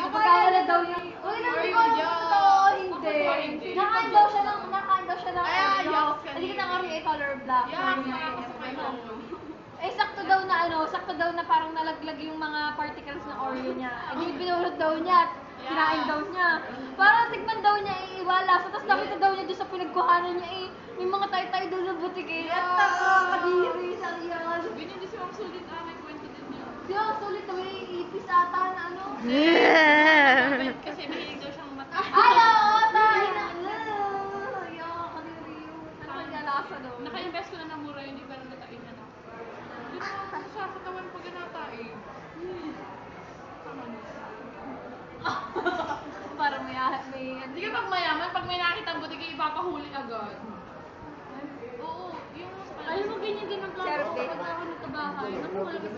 Pagkakala daw niya. Uy, hindi ko alam kung totoo o hindi. Nakain daw siya ng Oreo. Hindi ka ng Oreo, color black. Eh, sakto daw na parang nalaglag yung mga particles ng Oreo niya. Eh, di pinulot daw niya at kinain daw niya. Parang tikman daw niya, iwala. So, tapos nakita daw niya doon sa pinagkuhanan niya, may mga tay-tay doon sa butik eh. At nakakadiri siya yan. Ganyan din si Ma'am Sulit, may kwento din niya. Siya, sulit daw yung ipis ata na ano. Kasi mahilig daw siyang mata. Ay, oo, tayo na. Kadiri yun. Ano niya lasa daw? Naka-invest ko na ng mura, hindi ko alam natain na. Hindi naman ako sa katawan pag natain. Tama na. Parang may Hindi ka pag mayaman, pag may nakita ang butik, ipapahuli agad. Oo, yung sa Alam mo, ganyan din ang plano ko Serte. kapag ako nagkabahay. Naku, wala kasi